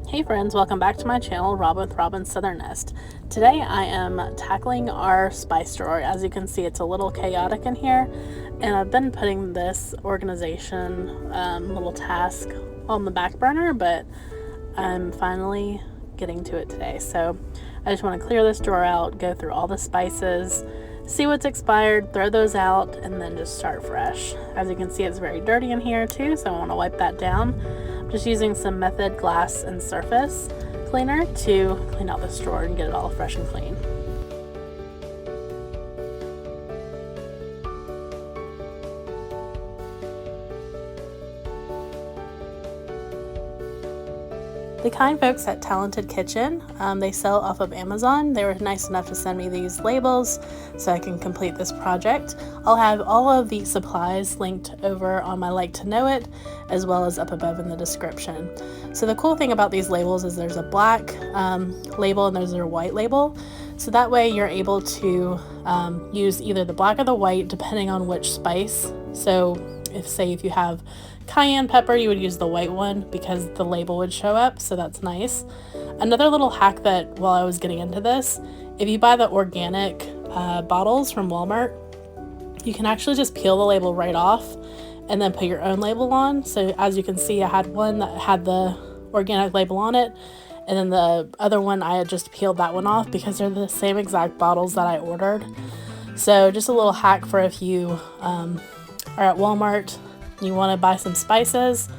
Hey friends, welcome back to my channel, Robyn with Robyn's Southern Nest. Today I am tackling our spice drawer. As you can see, it's a little chaotic in here, and I've been putting this organization little task on the back burner, but I'm finally getting to it today. So I just want to clear this drawer out, go through all the spices, see what's expired, throw those out, and then just start fresh. As you can see, it's very dirty in here too, so I want to wipe that down. Just using some Method glass and surface cleaner to clean out this drawer and get it all fresh and clean. The kind folks at Talented Kitchen, they sell off of Amazon. They were nice enough to send me these labels so I can complete this project. I'll have all of the supplies linked over on my Like to Know It, as well as up above in the description. So the cool thing about these labels is there's a black label and there's a white label. So that way you're able to use either the black or the white depending on which spice. So if you have cayenne pepper, you would use the white one because the label would show up, so that's nice. Another little hack that while I was getting into this, if you buy the organic bottles from Walmart, you can actually just peel the label right off and then put your own label on. So as you can see, I had one that had the organic label on it, and then the other one I had just peeled that one off because they're the same exact bottles that I ordered. So just a little hack for if you are at Walmart, you want to buy some spices,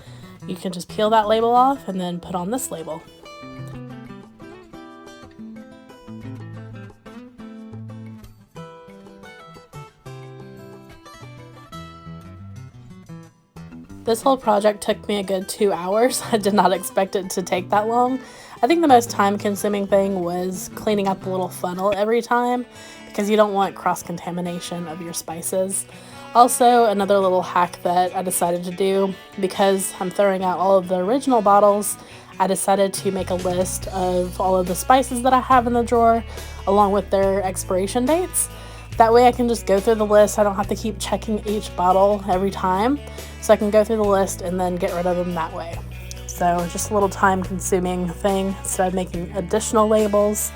you can just peel that label off and then put on this label. This whole project took me a good 2 hours. I did not expect it to take that long. I think the most time-consuming thing was cleaning up the little funnel every time because you don't want cross-contamination of your spices. Also, another little hack that I decided to do, because I'm throwing out all of the original bottles, I decided to make a list of all of the spices that I have in the drawer along with their expiration dates. That way I can just go through the list. I don't have to keep checking each bottle every time, so I can go through the list and then get rid of them that way. So just a little time-consuming thing instead of making additional labels.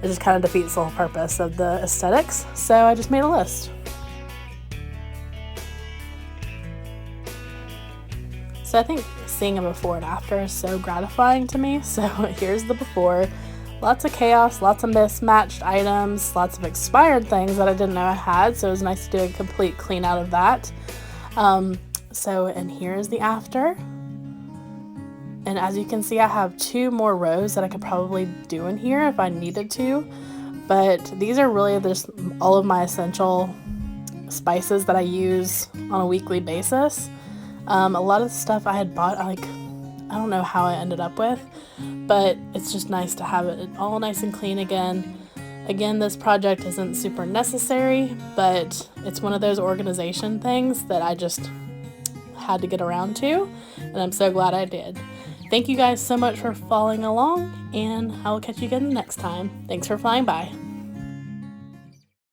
It just kind of defeats the whole purpose of the aesthetics, so I just made a list. So I think seeing a before and after is so gratifying to me. So here's the before. Lots of chaos, lots of mismatched items, lots of expired things that I didn't know I had. So it was nice to do a complete clean out of that. And here's the after. And as you can see, I have 2 more rows that I could probably do in here if I needed to. But these are really just all of my essential spices that I use on a weekly basis. A lot of the stuff I had bought, I don't know how I ended up with, but it's just nice to have it all nice and clean again. Again, this project isn't super necessary, but it's one of those organization things that I just had to get around to, and I'm so glad I did. Thank you guys so much for following along, and I will catch you again next time. Thanks for flying by.